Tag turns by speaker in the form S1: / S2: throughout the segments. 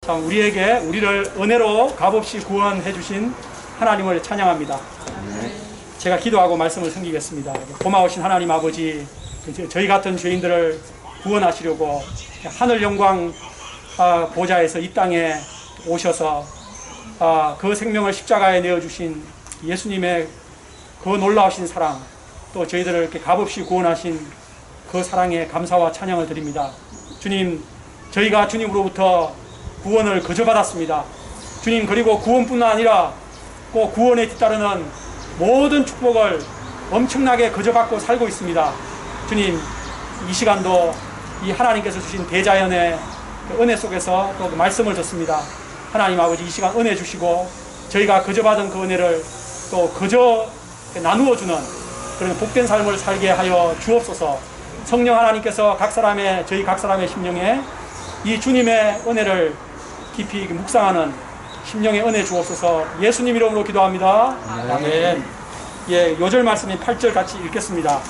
S1: 참 우리를 은혜로 값없이 구원해 주신 하나님을 찬양합니다. 제가 기도하고 말씀을 섬기겠습니다. 고마우신 하나님 아버지, 저희 같은 죄인들을 구원하시려고 하늘 영광 보좌에서 이 땅에 오셔서 그 생명을 십자가에 내어주신 예수님의 그 놀라우신 사랑, 또 저희들을 이렇게 값없이 구원하신 그 사랑에 감사와 찬양을 드립니다. 주님, 저희가 주님으로부터 구원을 거저 받았습니다. 주님, 그리고 구원뿐만 아니라 꼭 구원에 뒤따르는 모든 축복을 엄청나게 거저 받고 살고 있습니다. 주님, 이 시간도 이 하나님께서 주신 대자연의 은혜 속에서 또 말씀을 듣습니다. 하나님 아버지, 이 시간 은혜 주시고 저희가 거저 받은 그 은혜를 또 거저 나누어 주는 그런 복된 삶을 살게 하여 주옵소서. 성령 하나님께서 저희 각 사람의 심령에 이 주님의 은혜를 깊이 묵상하는 심령의 은혜 주옵소서. 예수님 이름으로 기도합니다. 아멘. 예, 요절 말씀인 8절 같이 읽겠습니다.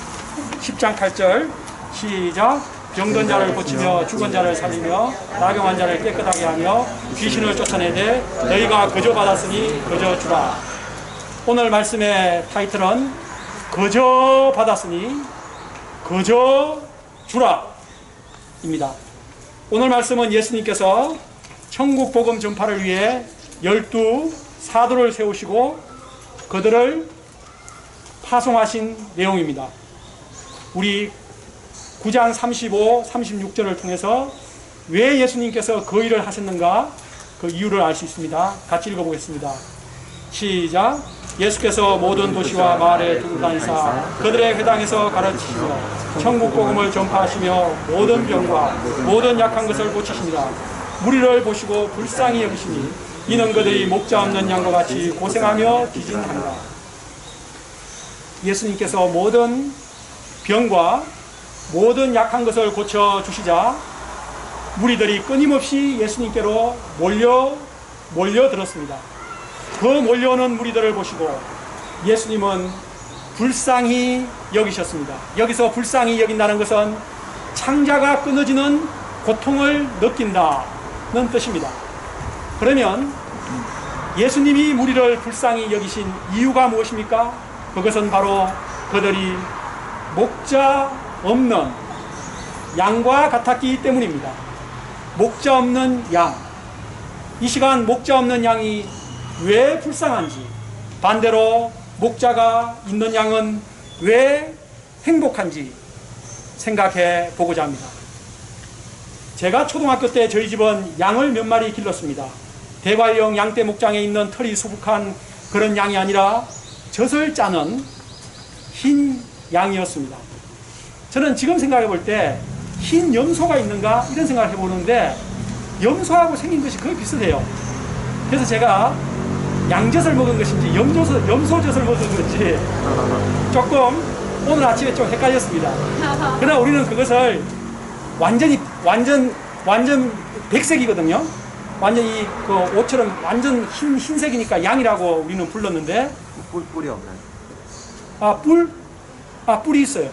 S1: 10장 8절 시작. 병든 자를 고치며 죽은 자를 살리며 나병한 자를 깨끗하게 하며 귀신을 쫓아내되 너희가 거저 받았으니 거저 주라. 오늘 말씀의 타이틀은 거저 받았으니 거저 주라 입니다. 오늘 말씀은 예수님께서 천국 복음 전파를 위해 12 사도를 세우시고 그들을 파송하신 내용입니다. 우리 9장 35, 36절을 통해서 왜 예수님께서 그 일을 하셨는가 그 이유를 알 수 있습니다. 같이 읽어보겠습니다. 시작. 예수께서 모든 도시와 마을에 두루 다니사 그들의 회당에서 가르치시며 천국 복음을 전파하시며 모든 병과 모든 약한 것을 고치시니라. 무리를 보시고 불쌍히 여기시니 이는 그들이 목자 없는 양과 같이 고생하며 기진한다. 예수님께서 모든 병과 모든 약한 것을 고쳐주시자 무리들이 끊임없이 예수님께로 몰려들었습니다. 그 몰려오는 무리들을 보시고 예수님은 불쌍히 여기셨습니다. 여기서 불쌍히 여긴다는 것은 창자가 끊어지는 고통을 느낀다는 뜻입니다. 그러면 예수님이 무리를 불쌍히 여기신 이유가 무엇입니까? 그것은 바로 그들이 목자 없는 양과 같았기 때문입니다. 목자 없는 양. 이 시간 목자 없는 양이 왜 불쌍한지, 반대로 목자가 있는 양은 왜 행복한지 생각해 보고자 합니다. 제가 초등학교 때 저희 집은 양을 몇 마리 길렀습니다. 대관령 양떼 목장에 있는 털이 수북한 그런 양이 아니라 젖을 짜는 흰 양이었습니다. 저는 지금 생각해 볼 때 흰 염소가 있는가 이런 생각을 해보는데 염소하고 생긴 것이 거의 비슷해요. 그래서 제가 양젖을 먹은 것인지 염소젖을 먹은 건지 조금 오늘 아침에 좀 헷갈렸습니다. 그러나 우리는 그것을 완전 백색이거든요. 완전히 그 옷처럼 완전 흰색이니까 양이라고 우리는 불렀는데
S2: 뿔이 없나요?
S1: 뿔이 있어요.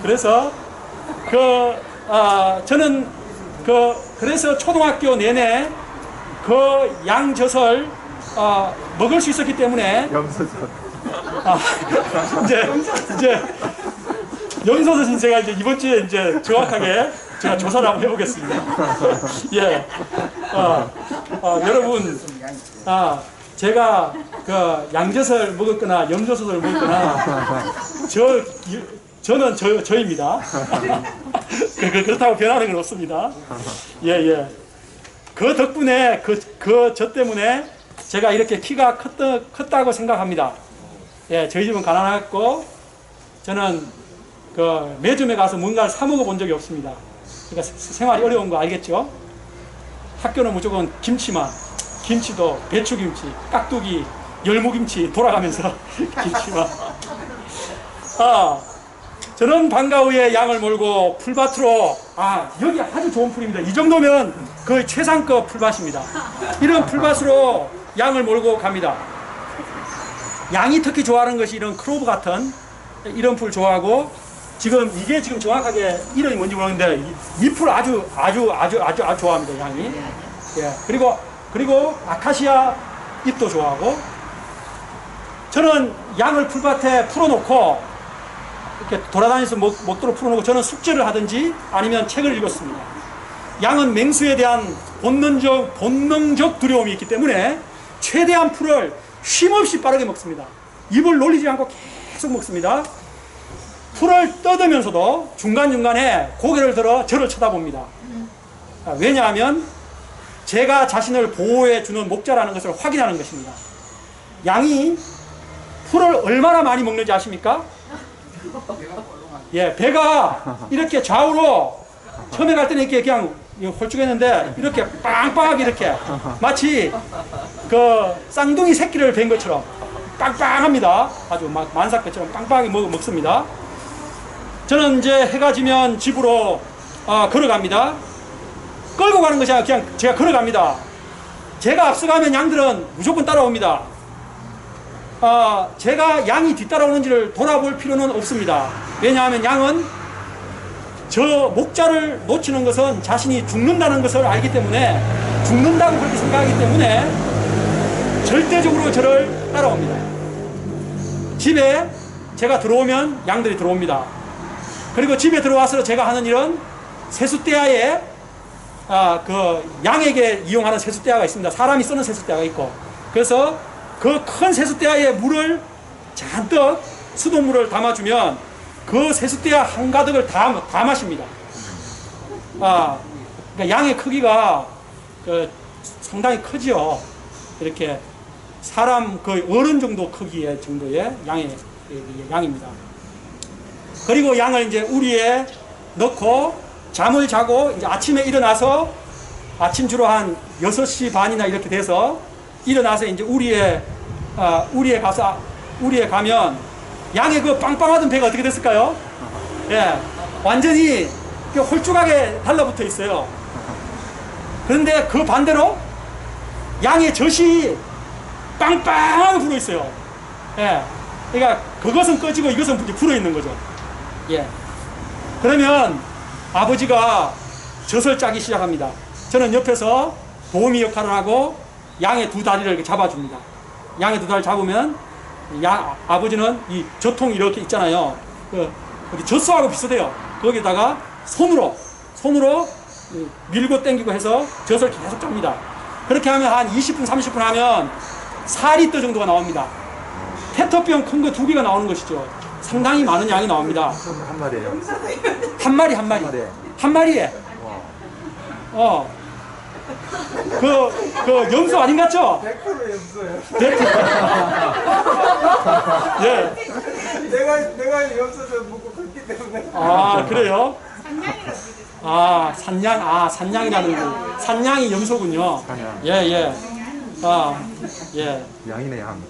S1: 그래서 저는 그래서 초등학교 내내 그 양젖을 먹을 수 있었기 때문에
S2: 염소젖.
S1: 이제 염소젖은 제가 이제 이번 주에 이제 정확하게 제가 조사를 한번 해보겠습니다. 예, 여러분, 제가 그 양젖을 먹었거나 염소젖을 먹었거나 저는 저입니다. 그렇다고 변하는 건 없습니다. 예. 그 덕분에 저 때문에 제가 이렇게 키가 컸다고 생각합니다. 예, 저희 집은 가난했고 저는 그 매점에 가서 뭔가를 사 먹어 본 적이 없습니다. 그러니까 생활이 어려운 거 알겠죠? 학교는 무조건 김치만, 김치도 배추김치, 깍두기, 열무김치 돌아가면서 김치만. 저는 방과 후에 양을 몰고 풀밭으로, 여기 아주 좋은 풀입니다. 이 정도면 거의 최상급 풀밭입니다. 이런 풀밭으로 양을 몰고 갑니다. 양이 특히 좋아하는 것이 이런 크로브 같은 이런 풀 좋아하고, 지금 이게 지금 정확하게 이름이 뭔지 모르겠는데 잎을 아주 좋아합니다, 양이. 예. 그리고 아카시아 잎도 좋아하고, 저는 양을 풀밭에 풀어놓고 이렇게 돌아다니면서 먹도록 풀어놓고 저는 숙제를 하든지 아니면 책을 읽었습니다. 양은 맹수에 대한 본능적 두려움이 있기 때문에 최대한 풀을 쉼없이 빠르게 먹습니다. 입을 놀리지 않고 계속 먹습니다. 풀을 뜯으면서도 중간중간에 고개를 들어 저를 쳐다봅니다. 왜냐하면 제가 자신을 보호해 주는 목자라는 것을 확인하는 것입니다. 양이 풀을 얼마나 많이 먹는지 아십니까? 예, 배가 이렇게 좌우로 처음에 갈 때는 이렇게 그냥 홀쭉했는데 이렇게 빵빵하게 이렇게 마치 그 쌍둥이 새끼를 뵌 것처럼 빵빵합니다. 아주 막 만삭것처럼 빵빵하게 먹습니다. 저는 이제 해가 지면 집으로 걸어갑니다. 끌고 가는 것이 아니라 그냥 제가 걸어갑니다. 제가 앞서가면 양들은 무조건 따라옵니다. 제가 양이 뒤따라오는지를 돌아볼 필요는 없습니다. 왜냐하면 양은 저 목자를 놓치는 것은 자신이 죽는다는 것을 알기 때문에, 죽는다고 그렇게 생각하기 때문에 절대적으로 저를 따라옵니다. 집에 제가 들어오면 양들이 들어옵니다. 그리고 집에 들어와서 제가 하는 일은 세숫대야에 그 양에게 이용하는 세숫대야가 있습니다. 사람이 쓰는 세숫대야가 있고, 그래서 그 큰 세숫대야에 물을 잔뜩 수돗물을 담아주면 그 세숫대야 한가득을 다 마십니다. 그러니까 양의 크기가 상당히 크지요. 이렇게 사람 거의 어른 정도 크기의 정도의 양입니다. 그리고 양을 이제 우리에 넣고 잠을 자고 이제 아침에 일어나서, 아침 주로 한 6시 반이나 이렇게 돼서 일어나서 이제 우리에 가면 양의 그 빵빵하던 배가 어떻게 됐을까요? 예, 완전히 홀쭉하게 달라붙어 있어요. 그런데 그 반대로 양의 젖이 빵빵하게 불어 있어요. 예, 그러니까 그것은 꺼지고 이것은 불어 있는 거죠. 예, 그러면 아버지가 젖을 짜기 시작합니다. 저는 옆에서 도우미 역할을 하고 양의 두 다리를 이렇게 잡아줍니다. 양의 두 다리를 잡으면 아버지는 이 젖통 이렇게 있잖아요. 젖소하고 비슷해요. 거기다가 손으로 밀고 당기고 해서 젖을 계속 짭니다. 그렇게 하면 한 20분, 30분 하면 4리터 정도가 나옵니다. 페터병 큰 거 2개가 나오는 것이죠. 상당히 많은 양이 나옵니다.
S2: 한 마리예요?
S1: 한 마리. 한 마리에. 그 염소 아닌 같죠?
S2: 100% 염소예요.
S1: 100%. 예.
S2: 내가 염소를 먹고 컸기 때문에.
S1: 아, 그래요? 산양이라는 거. 산양이 염소군요.
S2: 산양.
S1: 예. 예.
S2: 양이네, 양.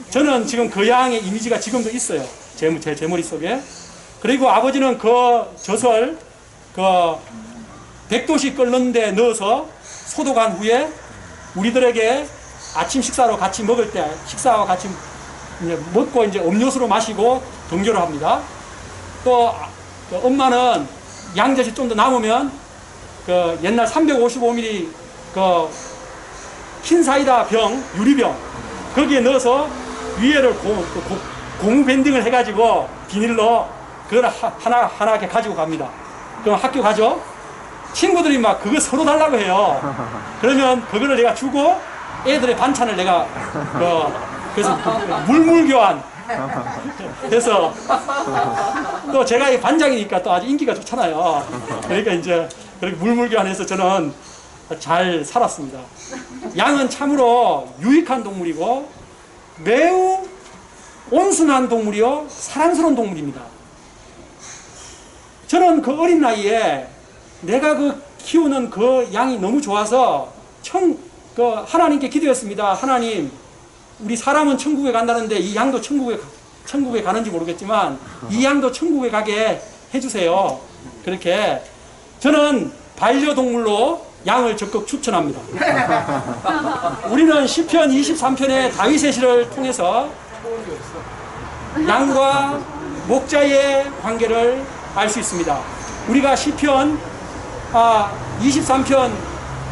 S1: 저는 지금 그 양의 이미지가 지금도 있어요. 제 머릿속에. 그리고 아버지는 그 젖을 100도씩 끓는 데 넣어서 소독한 후에 우리들에게 아침 식사로 같이 먹을 때, 식사와 같이 이제 먹고 이제 음료수로 마시고 등교를 합니다. 또 엄마는 양젖이 좀 더 남으면 그 옛날 355ml 그 흰 사이다 병, 유리병 거기에 넣어서 위에를 고무 밴딩을 해가지고 비닐로 그걸 하나 이렇게 가지고 갑니다. 그럼 학교 가죠. 친구들이 막 그거 서로 달라고 해요. 그러면 그거를 내가 주고 애들의 반찬을 내가 그래서 물물교환 해서 또 제가 이 반장이니까 또 아주 인기가 좋잖아요. 그러니까 이제 그렇게 물물교환해서 저는 잘 살았습니다. 양은 참으로 유익한 동물이고 매우 온순한 동물이요 사랑스러운 동물입니다. 저는 그 어린 나이에 내가 키우는 그 양이 너무 좋아서 하나님께 기도했습니다. 하나님, 우리 사람은 천국에 간다는데 이 양도 천국에 가는지 모르겠지만 이 양도 천국에 가게 해주세요. 그렇게 저는 반려동물로 양을 적극 추천합니다. 우리는 시편 23편의 다윗의 시를 통해서 양과 목자의 관계를 알 수 있습니다. 우리가 시편 23편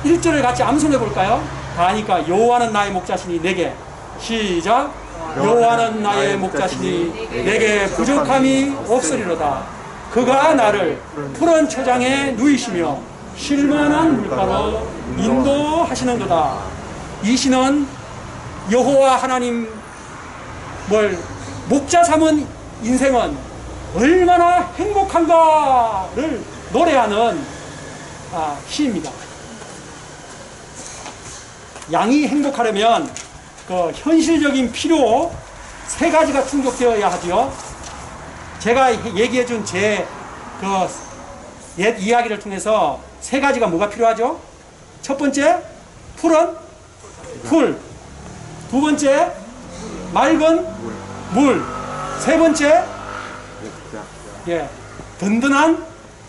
S1: 1절을 같이 암송해 볼까요? 다 하니까 여호와는 나의 목자시니 내게 시작. 여호와는 나의 목자시니 내게 부족함이 없으리로다. 그가 나를 푸른 초장에 누이시며 쉴만한 물가로 인도하시는도다. 이 시는 여호와 하나님 목자 삼은 인생은 얼마나 행복한가를 노래하는 시입니다. 양이 행복하려면 그 현실적인 필요 세 가지가 충족되어야 하죠. 제가 얘기해준 제 옛 이야기를 통해서 세 가지가 뭐가 필요하죠? 첫 번째, 푸른 풀. 두 번째, 맑은 물. 세 번째,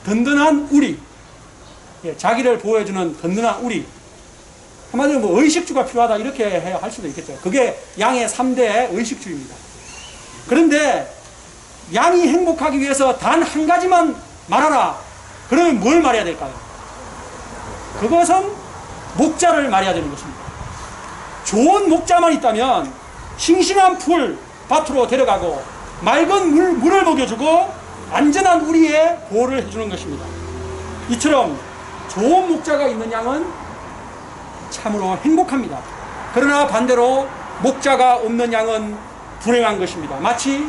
S1: 든든한 우리. 자기를 보호해주는 든든한 우리. 한마디로 의식주가 필요하다 이렇게 할 수도 있겠죠. 그게 양의 3대 의식주입니다. 그런데 양이 행복하기 위해서 단 한 가지만 말하라. 그러면 뭘 말해야 될까요? 그것은 목자를 말해야 되는 것입니다. 좋은 목자만 있다면 싱싱한 풀 밭으로 데려가고 맑은 물을 먹여주고 안전한 우리의 보호를 해주는 것입니다. 이처럼 좋은 목자가 있는 양은 참으로 행복합니다. 그러나 반대로 목자가 없는 양은 불행한 것입니다. 마치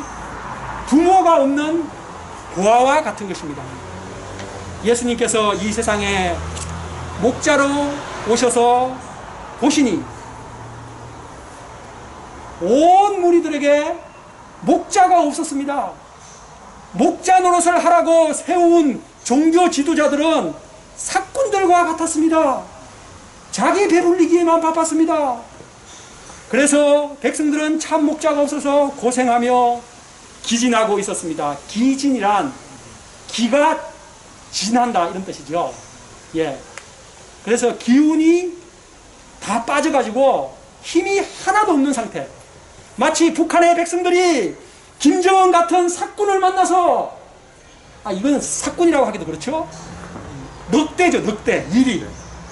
S1: 부모가 없는 고아와 같은 것입니다. 예수님께서 이 세상에 목자로 오셔서 보시니 온 무리들에게 목자가 없었습니다. 목자 노릇을 하라고 세운 종교 지도자들은 사꾼들과 같았습니다. 자기 배불리기에만 바빴습니다. 그래서 백성들은 참 목자가 없어서 고생하며 기진하고 있었습니다. 기진이란 기가 진한다 이런 뜻이죠. 그래서 기운이 다 빠져가지고 힘이 하나도 없는 상태. 마치 북한의 백성들이 김정은 같은 사꾼을 만나서 이건 사꾼이라고 하기도 그렇죠. 늑대죠, 늑대. 일이.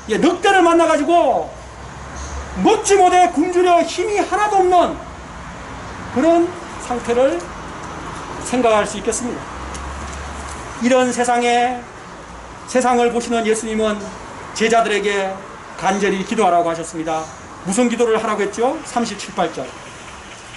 S1: 늑대를 만나가지고 먹지 못해 굶주려 힘이 하나도 없는 그런 상태를 생각할 수 있겠습니다. 이런 세상을 보시는 예수님은 제자들에게 간절히 기도하라고 하셨습니다. 무슨 기도를 하라고 했죠? 37, 8절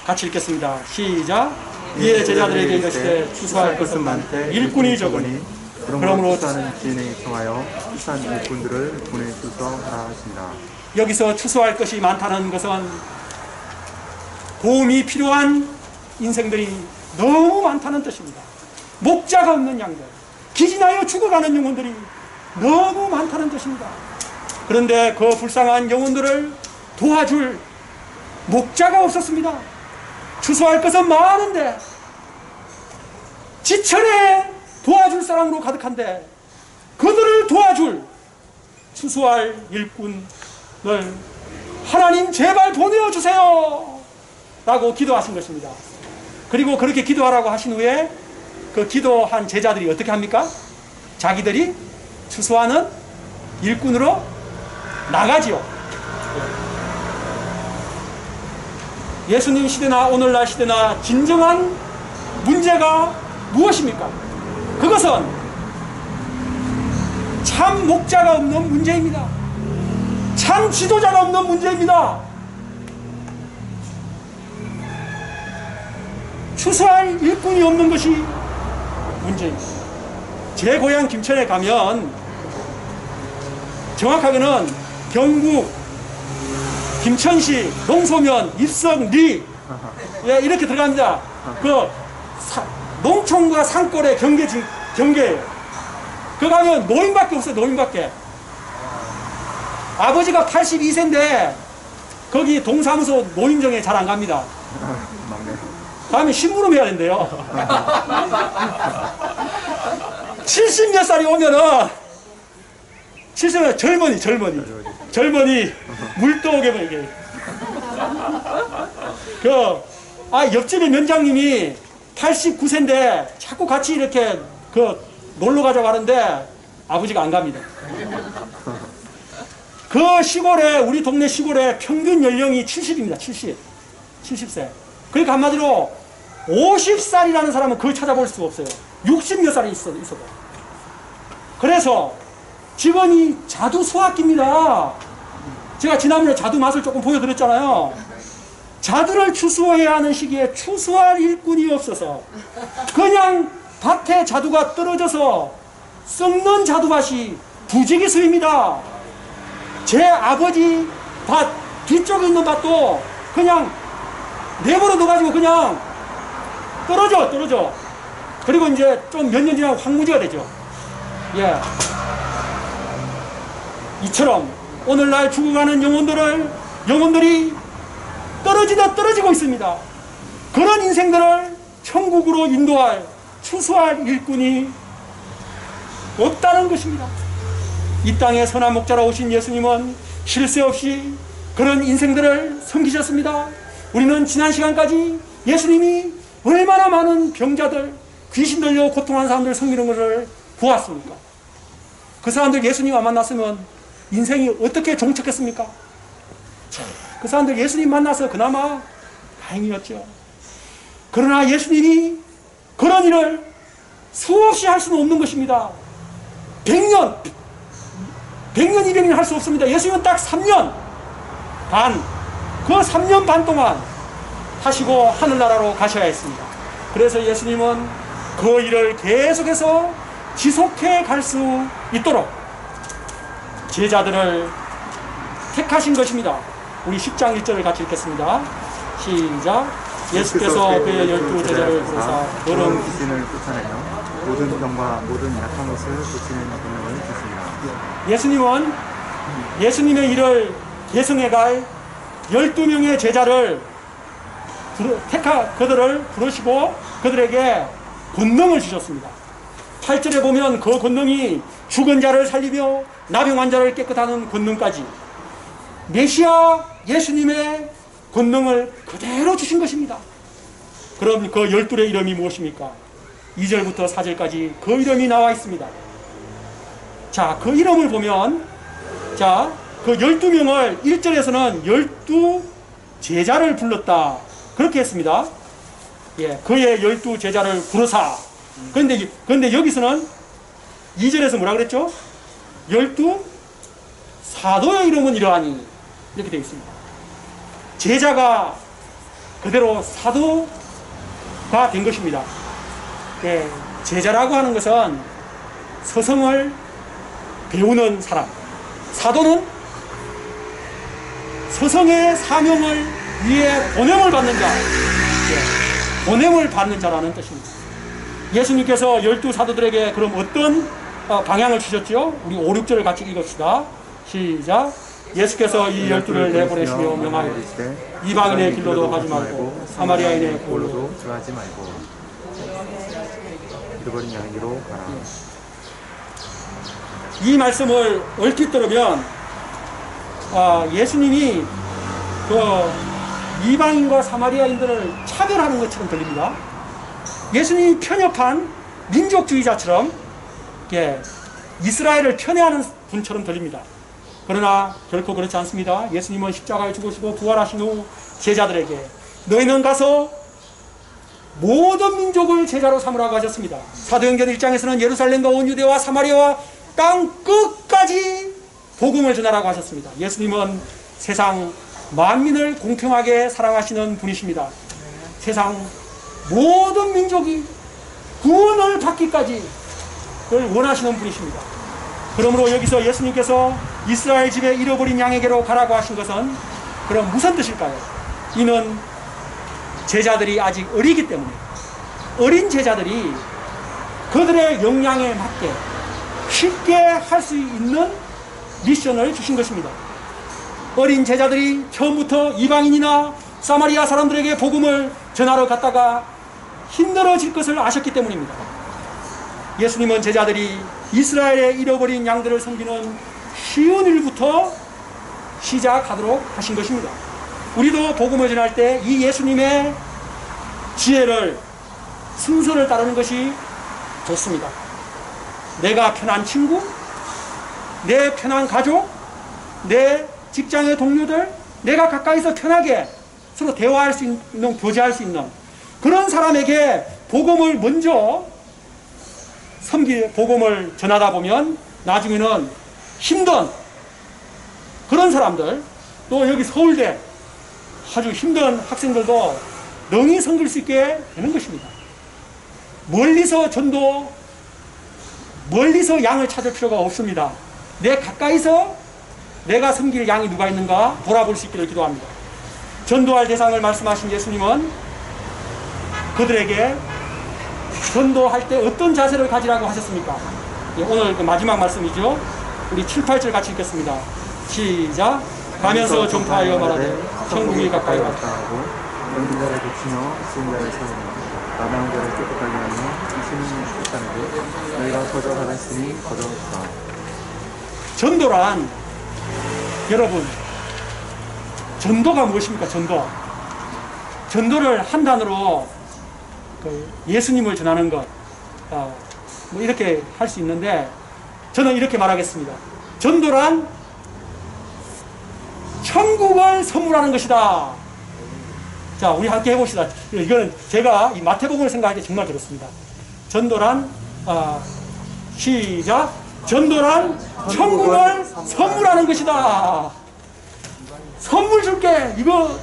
S1: 같이 읽겠습니다. 시작. 이에 제자들에게 이르시되 추수할 것은 많되 일꾼이 적으니 그러므로
S3: 추수하는 지인에게 청하여 추수한 일꾼들을 보내주소 하라 하신다.
S1: 여기서 추수할 것이 많다는 것은 도움이 필요한 인생들이 너무 많다는 뜻입니다. 목자가 없는 양들, 기진하여 죽어가는 영혼들이 너무 많다는 뜻입니다. 그런데 그 불쌍한 영혼들을 도와줄 목자가 없었습니다. 추수할 것은 많은데 지천에 도와줄 사람으로 가득한데 그들을 도와줄 추수할 일꾼을 하나님 제발 보내주세요 라고 기도하신 것입니다. 그리고 그렇게 기도하라고 하신 후에 그 기도한 제자들이 어떻게 합니까? 자기들이 추수하는 일꾼으로 나가지요. 예수님 시대나 오늘날 시대나 진정한 문제가 무엇입니까? 그것은 참 목자가 없는 문제입니다. 참 지도자가 없는 문제입니다. 추수할 일꾼이 없는 것이 문제입니다. 제 고향 김천에 가면 정확하게는 경북 김천시 농소면 입성리 이렇게 들어갑니다. 그 농촌과 산골의 경계예요. 그 가면 노인밖에 없어요. 노인밖에. 아버지가 82세인데 거기 동사무소 노인정에 잘 안 갑니다. 다음에 심부름 해야 된대요. 70몇 살이 오면은 70몇 젊은이 물도오게 이게 옆집의 면장님이 89세인데 자꾸 같이 이렇게 놀러 가자고 하는데 아버지가 안 갑니다. 그 시골에, 우리 동네 시골에 평균 연령이 70입니다. 70세. 그러니까 한마디로 50살이라는 사람은 그걸 찾아볼 수가 없어요. 60몇 살이 있어도. 그래서 직원이 자두 수확기입니다. 제가 지난번에 자두 맛을 조금 보여드렸잖아요. 자두를 추수해야 하는 시기에 추수할 일꾼이 없어서 그냥 밭에 자두가 떨어져서 썩는 자두밭이 부지기수입니다. 제 아버지 밭 뒤쪽에 있는 밭도 그냥 내버려 둬가지고 그냥 떨어져. 그리고 이제 좀 몇 년 지나면 황무지가 되죠. 예. 이처럼 오늘날 죽어가는 영혼들이 떨어지고 있습니다. 그런 인생들을 천국으로 인도할, 추수할 일꾼이 없다는 것입니다. 이 땅에 선한 목자로 오신 예수님은 쉴 새 없이 그런 인생들을 섬기셨습니다. 우리는 지난 시간까지 예수님이 얼마나 많은 병자들, 귀신 들려 고통하는 사람들을 섬기는 것을 보았습니까? 그 사람들 예수님 안 만났으면 인생이 어떻게 종착했습니까? 그 사람들 예수님 만나서 그나마 다행이었죠. 그러나 예수님이 그런 일을 수없이 할 수는 없는 것입니다. 100년, 200년 할 수 없습니다. 예수님은 딱 3년 반, 그 3년 반 동안 하시고 하늘나라로 가셔야 했습니다. 그래서 예수님은 그 일을 계속해서 지속해 갈 수 있도록 제자들을 택하신 것입니다. 우리 10장 1절을 같이 읽겠습니다. 시작. 예수께서 그의 12제자를 부르사 너는
S3: 귀신을 쫓아내며 모든 병과 모든 약한 것을 고치는 권능을 주십니다.
S1: 예수님은 예수님의 일을 계승해 갈 12명의 제자를 그들을 부르시고 그들에게 권능을 주셨습니다. 8절에 보면 그 권능이 죽은 자를 살리며 나병 환자를 깨끗하는 권능까지 메시아 예수님의 권능을 그대로 주신 것입니다. 그럼 그 12의 이름이 무엇입니까? 2절부터 4절까지 그 이름이 나와 있습니다. 자, 그 이름을 보면 자, 그 12명을 1절에서는 12제자를 불렀다. 그렇게 했습니다. 예, 그의 12제자를 부르사. 그런데 여기서는 2절에서 뭐라 그랬죠? 12사도의 이름은 이러하니. 이렇게 되어 있습니다. 제자가 그대로 사도가 된 것입니다. 예, 제자라고 하는 것은 서성을 배우는 사람. 사도는 서성의 사명을 위해 보냄을 받는 자. 예, 보냄을 받는 자라는 뜻입니다. 예수님께서 12사도들에게 그럼 어떤 방향을 주셨죠? 우리 5, 6절을 같이 읽읍시다. 시작. 예수께서 이 12를 내보내시며 명하여이르시되 이방인의 길로도 가지 말고 사마리아인의 길로도
S3: 들어가지 말고 잃어버린 양으로 가라.
S1: 이 말씀을 얼핏 들으면 예수님이 그 이방인과 사마리아인들을 차별하는 것처럼 들립니다. 예수님이 편협한 민족주의자처럼 이스라엘을 편애하는 분처럼 들립니다. 그러나 결코 그렇지 않습니다. 예수님은 십자가에 죽으시고 부활하신 후 제자들에게 너희는 가서 모든 민족을 제자로 삼으라고 하셨습니다. 사도행전 1장에서는 예루살렘과 온 유대와 사마리아와 땅 끝까지 복음을 전하라고 하셨습니다. 예수님은 세상 만민을 공평하게 사랑하시는 분이십니다. 세상 모든 민족이 구원을 받기까지 를 원하시는 분이십니다. 그러므로 여기서 예수님께서 이스라엘 집에 잃어버린 양에게로 가라고 하신 것은 그럼 무슨 뜻일까요? 이는 제자들이 아직 어리기 때문에 어린 제자들이 그들의 역량에 맞게 쉽게 할 수 있는 미션을 주신 것입니다. 어린 제자들이 처음부터 이방인이나 사마리아 사람들에게 복음을 전하러 갔다가 힘들어질 것을 아셨기 때문입니다. 예수님은 제자들이 이스라엘의 잃어버린 양들을 섬기는 쉬운 일부터 시작하도록 하신 것입니다. 우리도 복음을 전할 때 이 예수님의 지혜를 순서를 따르는 것이 좋습니다. 내가 편한 친구, 내 편한 가족, 내 직장의 동료들, 내가 가까이서 편하게 서로 대화할 수 있는, 교제할 수 있는 그런 사람에게 복음을 먼저 복음을 전하다 보면 나중에는 힘든 그런 사람들, 또 여기 서울대 아주 힘든 학생들도 능히 섬길 수 있게 되는 것입니다. 멀리서 전도, 멀리서 양을 찾을 필요가 없습니다. 내 가까이서 내가 섬길 양이 누가 있는가 돌아볼 수 있기를 기도합니다. 전도할 대상을 말씀하신 예수님은 그들에게 전도할 때 어떤 자세를 가지라고 하셨습니까? 예, 오늘 그 마지막 말씀이죠. 우리 7, 8절 같이 읽겠습니다. 시작. 가면서 전파하여 말하되 천국이 가까이 왔다.
S3: 하고 병든 자를 고치며 쓰인 자를 살리며 나병 자를 깨끗하게 하며 이시는 깨끗하게 너희가 거저 받았으니 거저 주라.
S1: 전도란, 여러분, 전도가 무엇입니까? 전도를 한 단어로 예수님을 전하는 것, 뭐 이렇게 할 수 있는데, 저는 이렇게 말하겠습니다. 전도란 천국을 선물하는 것이다. 자, 우리 함께 해봅시다. 이거는 제가 이 마태복음을 생각할 때 정말 그렇습니다. 전도란, 시작. 전도란 천국을 선물하는 것이다. 선물 줄게. 이거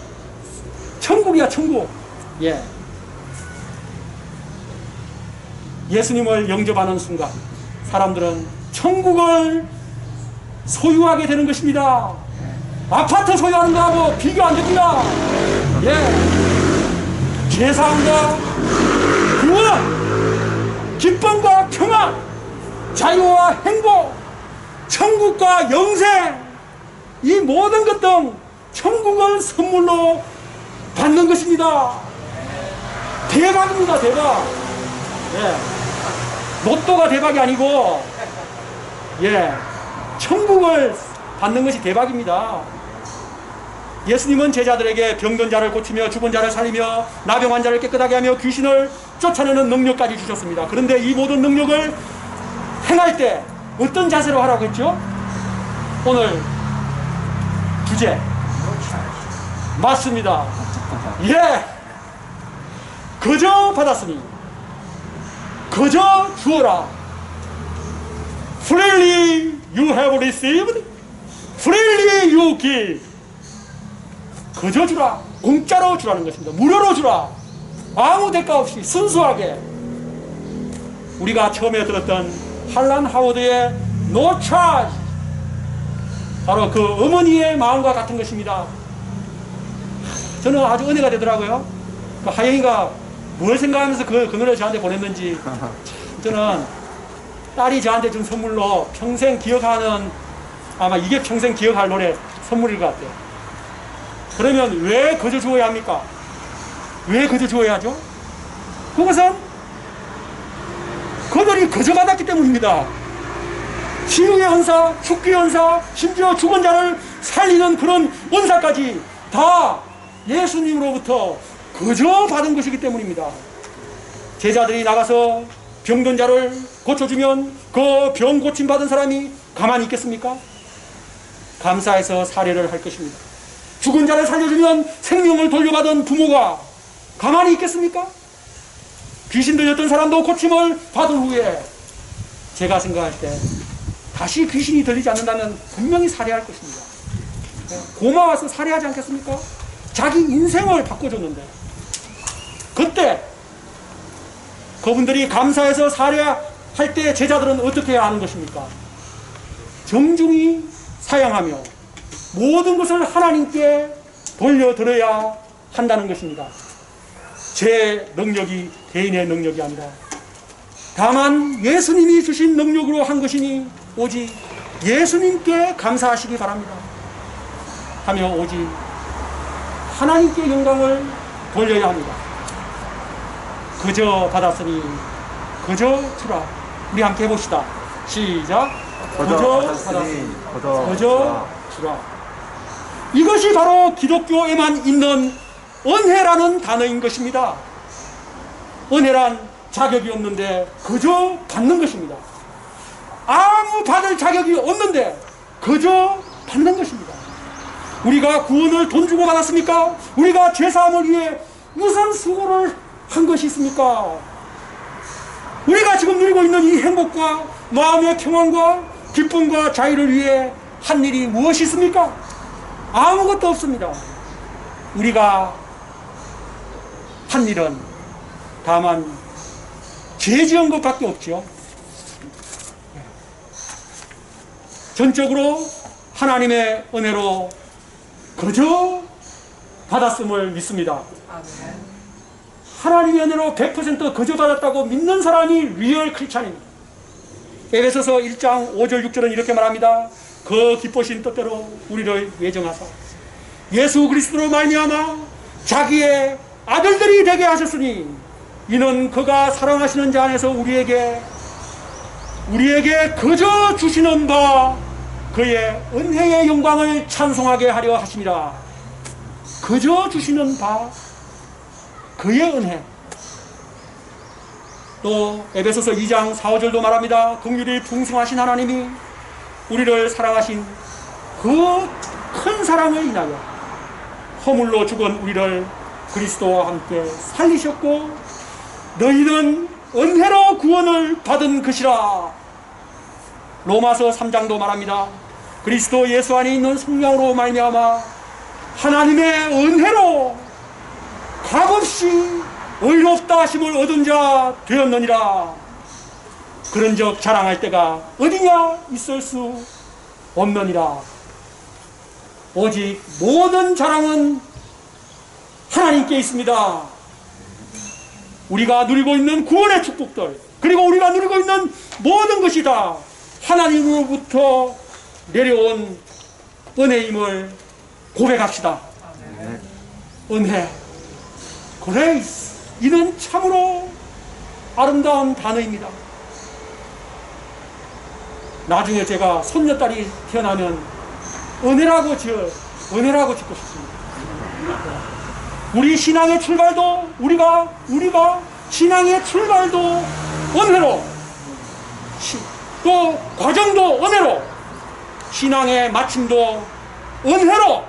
S1: 천국이야, 천국. 예. 예수님을 영접하는 순간 사람들은 천국을 소유하게 되는 것입니다. 아파트 소유하는 거하고 비교 안 됩니다. 예. 제사함과 구원, 기쁨과 평안, 자유와 행복, 천국과 영생, 이 모든 것 등 천국을 선물로 받는 것입니다. 대박입니다, 대박. 예. 로또가 대박이 아니고, 예, 천국을 받는 것이 대박입니다. 예수님은 제자들에게 병든 자를 고치며 죽은 자를 살리며 나병 환자를 깨끗하게 하며 귀신을 쫓아내는 능력까지 주셨습니다. 그런데 이 모든 능력을 행할 때 어떤 자세로 하라고 했죠? 오늘 주제 맞습니다. 예, 그저 받았으니 그저 주어라. Freely you have received, freely you give. 그저 주라. 공짜로 주라는 것입니다. 무료로 주라. 아무 대가 없이 순수하게. 우리가 처음에 들었던 할란 하워드의 No charge, 바로 그 어머니의 마음과 같은 것입니다. 저는 아주 은혜가 되더라고요. 그 하영이가 뭘 생각하면서 그 노래를 저한테 보냈는지, 저는 딸이 저한테 준 선물로 평생 기억하는, 아마 이게 평생 기억할 노래 선물일 것 같아요. 그러면 왜 거저 주어야 합니까? 왜 거저 주어야 하죠? 그것은 그들이 거저 받았기 때문입니다. 치유의 은사, 축기의 은사, 심지어 죽은 자를 살리는 그런 은사까지 다 예수님으로부터 거저 받은 것이기 때문입니다. 제자들이 나가서 병든 자를 고쳐주면 그 병 고침받은 사람이 가만히 있겠습니까? 감사해서 사례를 할 것입니다. 죽은 자를 살려주면 생명을 돌려받은 부모가 가만히 있겠습니까? 귀신 들렸던 사람도 고침을 받은 후에 제가 생각할 때 다시 귀신이 들리지 않는다면 분명히 살해할 것입니다. 고마워서 살해하지 않겠습니까? 자기 인생을 바꿔줬는데, 그때 그분들이 감사해서 살해할 때 제자들은 어떻게 해야 하는 것입니까? 정중히 사양하며 모든 것을 하나님께 돌려드려야 한다는 것입니다. 제 능력이 개인의 능력이 아니라 다만 예수님이 주신 능력으로 한 것이니 오직 예수님께 감사하시기 바랍니다. 하며 오직 하나님께 영광을 돌려야 합니다. 그저 받았으니 그저 주라. 우리 함께 해봅시다. 시작. 그저 받았으니 그저 주라. 이것이 바로 기독교에만 있는 은혜라는 단어인 것입니다. 은혜란 자격이 없는데 그저 받는 것입니다. 아무 받을 자격이 없는데 그저 받는 것입니다. 우리가 구원을 돈 주고 받았습니까? 우리가 죄사함을 위해 무슨 수고를 한 것이 있습니까? 우리가 지금 누리고 있는 이 행복과 마음의 평안과 기쁨과 자유를 위해 한 일이 무엇이 있습니까? 아무것도 없습니다. 우리가 한 일은 다만 죄 지은 것밖에 없죠. 전적으로 하나님의 은혜로 그저 받았음을 믿습니다. 하나님의 은혜로 100% 그저 받았다고 믿는 사람이 리얼 크리스찬입니다. 에베소서 1장 5절 6절은 이렇게 말합니다. 그 기쁘신 뜻대로 우리를 예정하사 예수 그리스도로 말미암아 자기의 아들들이 되게 하셨으니 이는 그가 사랑하시는 자 안에서 우리에게 그저 주시는 바 그의 은혜의 영광을 찬송하게 하려 하심이라. 그저 주시는 바 그의 은혜. 또 에베소서 2장 4, 5절도 말합니다. 긍휼이 풍성하신 하나님이 우리를 사랑하신 그 큰 사랑을 인하여 허물로 죽은 우리를 그리스도와 함께 살리셨고 너희는 은혜로 구원을 받은 것이라. 로마서 3장도 말합니다. 그리스도 예수 안에 있는 성령으로 말미암아 하나님의 은혜로 값없이 의롭다 하심을 얻은 자 되었느니라. 그런즉 자랑할 때가 어디냐 있을 수 없느니라. 오직 모든 자랑은 하나님께 있습니다. 우리가 누리고 있는 구원의 축복들 그리고 우리가 누리고 있는 모든 것이 다 하나님으로부터 내려온 은혜임을 고백합시다. 은혜, 그레이스, 이는 참으로 아름다운 단어입니다. 나중에 제가 손녀딸이 태어나면 은혜라고 짓고 싶습니다. 우리 신앙의 출발도 우리가 신앙의 출발도 은혜로, 또 과정도 은혜로, 신앙의 마침도 은혜로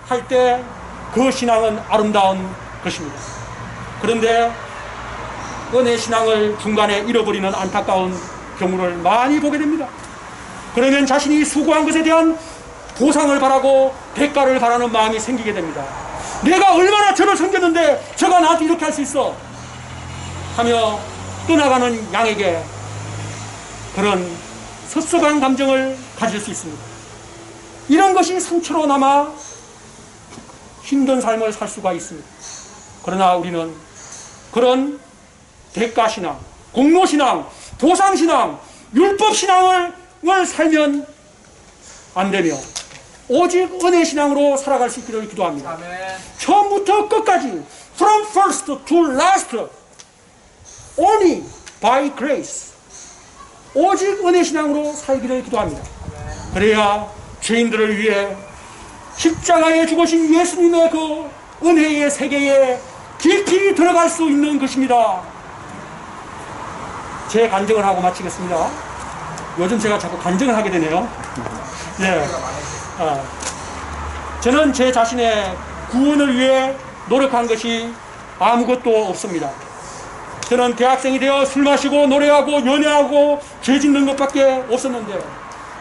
S1: 할 때 그 신앙은 아름다운 것입니다. 그런데 은혜 신앙을 중간에 잃어버리는 안타까운 경우를 많이 보게 됩니다. 그러면 자신이 수고한 것에 대한 보상을 바라고 대가를 바라는 마음이 생기게 됩니다. 내가 얼마나 저를 섬겼는데 저가 나한테 이렇게 할 수 있어 하며 떠나가는 양에게 그런 섭섭한 감정을 가질 수 있습니다. 이런 것이 상처로 남아 힘든 삶을 살 수가 있습니다. 그러나 우리는 그런 대가신앙, 공로신앙, 보상신앙, 율법신앙을 살면 안 되며 오직 은혜신앙으로 살아갈 수 있기를 기도합니다. 아멘. 처음부터 끝까지 from first to last only by grace, 오직 은혜신앙으로 살기를 기도합니다. 그래야 죄인들을 위해 십자가에 죽으신 예수님의 그 은혜의 세계에 깊이 들어갈 수 있는 것입니다. 제 간증을 하고 마치겠습니다. 요즘 제가 자꾸 간증을 하게 되네요. 네. 저는 제 자신의 구원을 위해 노력한 것이 아무것도 없습니다. 저는 대학생이 되어 술 마시고 노래하고 연애하고 죄 짓는 것밖에 없었는데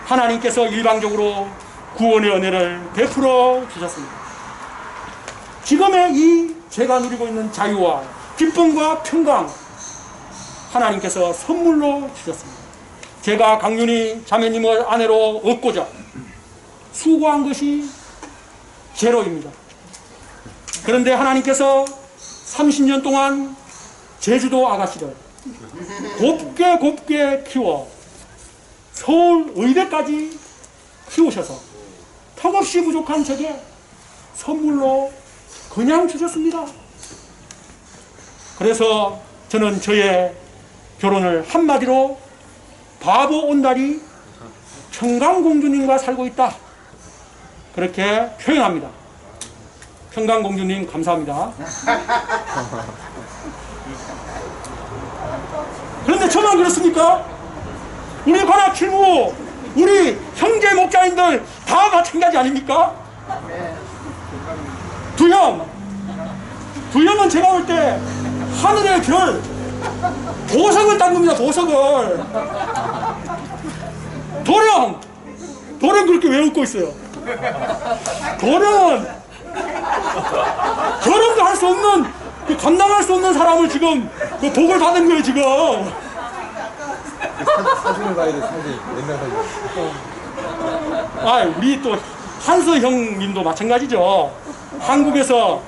S1: 하나님께서 일방적으로 구원의 은혜를 베풀어 주셨습니다. 지금의 이 제가 누리고 있는 자유와 기쁨과 평강 하나님께서 선물로 주셨습니다. 제가 강윤희 자매님을 아내로 얻고자 수고한 것이 제로입니다. 그런데 하나님께서 30년 동안 제주도 아가씨를 곱게 키워 서울 의대까지 키우셔서 턱없이 부족한 제게 선물로 그냥 주셨습니다. 그래서 저는 저의 결혼을 한마디로 바보 온달이 평강공주님과 살고 있다, 그렇게 표현합니다. 평강공주님 감사합니다. 그런데 저만 그렇습니까? 우리 관악 칠무, 우리 형제 목자님들 다 마찬가지 아닙니까? 두형은 제가 볼 때 하늘의 별, 보석을 딴 겁니다. 보석을. 도령 그렇게 왜 웃고 있어요? 도령은 결혼도 할 수 없는, 감당할 수 없는 사람을 지금 그 복을 받은 거예요 지금.
S2: 사진을 봐야 돼, 사진. 옛날 사진.
S1: 우리 또 한서 형님도 마찬가지죠. 한국에서,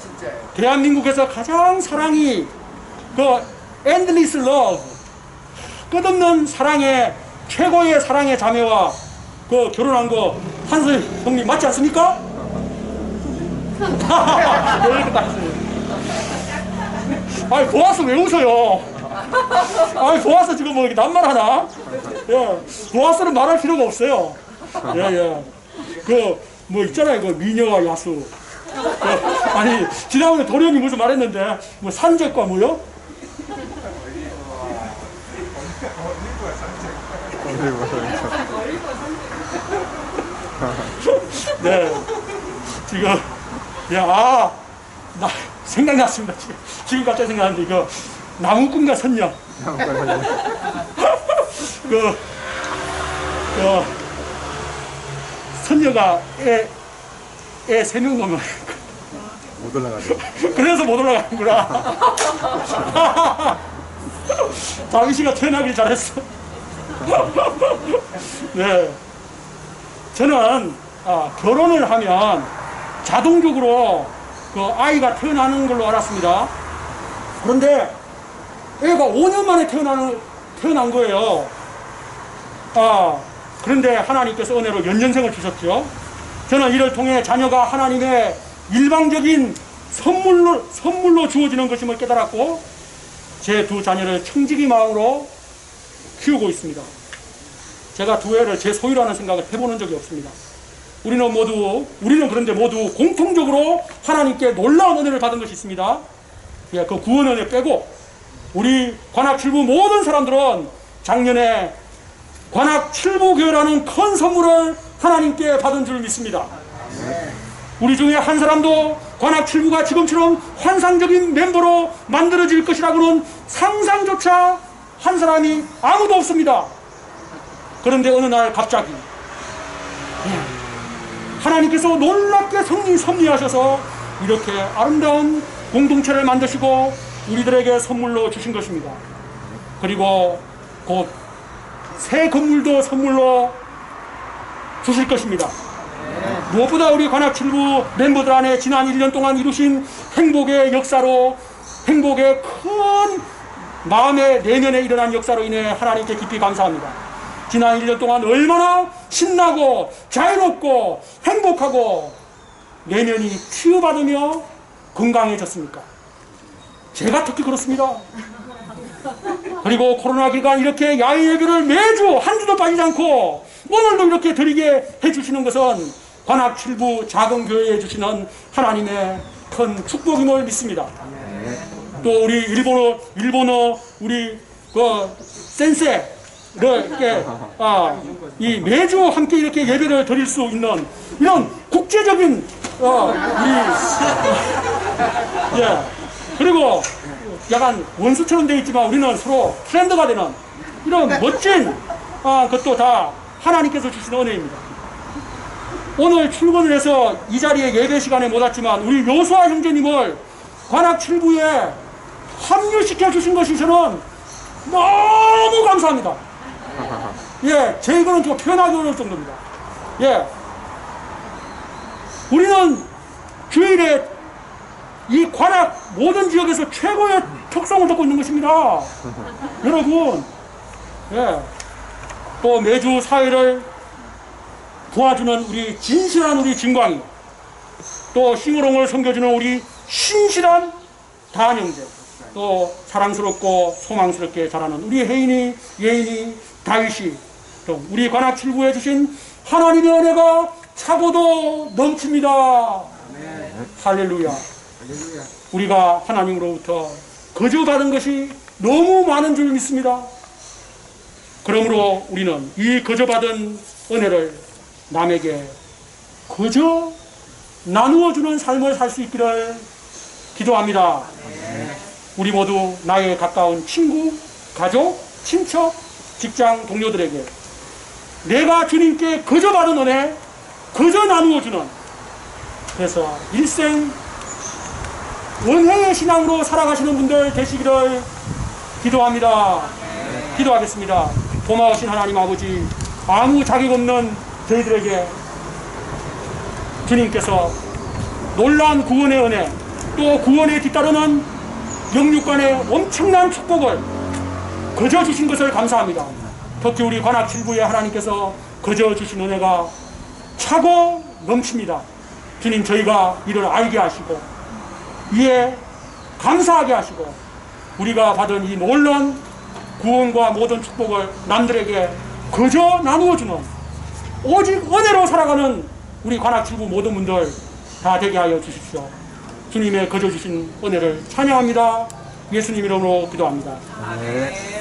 S1: 대한민국에서 가장 사랑이 endless love, 끝없는 사랑의, 최고의 사랑의 자매와 결혼한 거 한서 형님 맞지 않습니까? 왜 이렇게 딱 보아서 왜 웃어요? 보아서 지금 뭐 이렇게 낱말하나? 예, 보아서는 말할 필요가 없어요. 예. 뭐 있잖아요. 미녀와 야수. 아니, 지난번에 도령이 무슨 말했는데, 뭐 산적과 뭐요? 네. 지금, 나 생각났습니다. 지금 갑자기 생각났는데, 이거 나무꾼과 선녀. 선녀가 애 3명 넘으면
S2: 못 올라가죠.
S1: 그래서 못 올라가는구나. 다윗이가 태어나길 잘했어. 네. 저는 결혼을 하면 자동적으로 아이가 태어나는 걸로 알았습니다. 그런데 애가 5년 만에 태어난 거예요. 그런데 하나님께서 은혜로 연년생을 주셨죠. 저는 이를 통해 자녀가 하나님의 일방적인 선물로 주어지는 것임을 깨달았고, 제 2 자녀를 청지기 마음으로 키우고 있습니다. 제가 2 애를 제 소유라는 생각을 해보는 적이 없습니다. 우리는 그런데 모두 공통적으로 하나님께 놀라운 은혜를 받은 것이 있습니다. 그 구원 은혜 빼고, 우리 관악 칠부 모든 사람들은 작년에 관악 칠부교회라는 큰 선물을 하나님께 받은 줄 믿습니다. 우리 중에 한 사람도 관악 칠부가 지금처럼 환상적인 멤버로 만들어질 것이라고는 상상조차 한 사람이 아무도 없습니다. 그런데 어느 날 갑자기 하나님께서 놀랍게 섭리하셔서 이렇게 아름다운 공동체를 만드시고 우리들에게 선물로 주신 것입니다. 그리고 곧 새 건물도 선물로 주실 것입니다. 무엇보다 우리 관악 칠부 멤버들 안에 지난 1년 동안 이루신 행복의 역사로, 행복의 큰 마음의 내면에 일어난 역사로 인해 하나님께 깊이 감사합니다. 지난 1년 동안 얼마나 신나고 자유롭고 행복하고 내면이 치유받으며 건강해졌습니까? 제가 특히 그렇습니다. 그리고 코로나 기간 이렇게 야외 예배를 매주 한 주도 빠지지 않고 오늘도 이렇게 드리게 해주시는 것은 관악 칠부 작은 교회에 주시는 하나님의 큰 축복임을 믿습니다. 또 우리 일본어 우리 센세를 이렇게 이 매주 함께 이렇게 예배를 드릴 수 있는 이런 국제적인 그리고 약간 원수처럼 되어 있지만 우리는 서로 프렌드가 되는 이런 멋진 것도 다 하나님께서 주신 은혜입니다. 오늘 출근을 해서 이 자리에 예배 시간에 못 왔지만 우리 요수아 형제님을 관악 칠부에 합류시켜 주신 것이 저는 너무 감사합니다. 제 이거는 좀 표현하기 어려울 정도입니다. 우리는 주일에 이 관악 모든 지역에서 최고의 특성을 갖고 있는 것입니다. 여러분, 또 매주 사회를 도와주는 우리 진실한 우리 진광이, 또 싱어롱을 섬겨주는 우리 신실한 다한형제, 또 사랑스럽고 소망스럽게 자라는 우리 혜인이, 예인이, 다윗이, 또 우리 관악 칠부에 주신 하나님의 은혜가 차고도 넘칩니다. 할렐루야. 우리가 하나님으로부터 거저받은 것이 너무 많은 줄 믿습니다. 그러므로 우리는 이 거저 받은 은혜를 남에게 거저 나누어주는 삶을 살 수 있기를 기도합니다. 우리 모두 나의 가까운 친구, 가족, 친척, 직장 동료들에게 내가 주님께 거저 받은 은혜, 거저 나누어주는, 그래서 일생 은혜의 신앙으로 살아가시는 분들 되시기를 기도합니다. 기도하겠습니다. 고마우신 하나님 아버지, 아무 자격 없는 저희들에게 주님께서 놀라운 구원의 은혜, 또 구원에 뒤따르는 영육간의 엄청난 축복을 거저 주신 것을 감사합니다. 특히 우리 관악 칠부의 하나님께서 거저 주신 은혜가 차고 넘칩니다. 주님, 저희가 이를 알게 하시고 이에 감사하게 하시고 우리가 받은 이 놀라운 구원과 모든 축복을 남들에게 거저 나누어주는 오직 은혜로 살아가는 우리 관악 칠부 모든 분들 다 되게 하여 주십시오. 주님의 거저 주신 은혜를 찬양합니다. 예수님 이름으로 기도합니다.
S3: 네.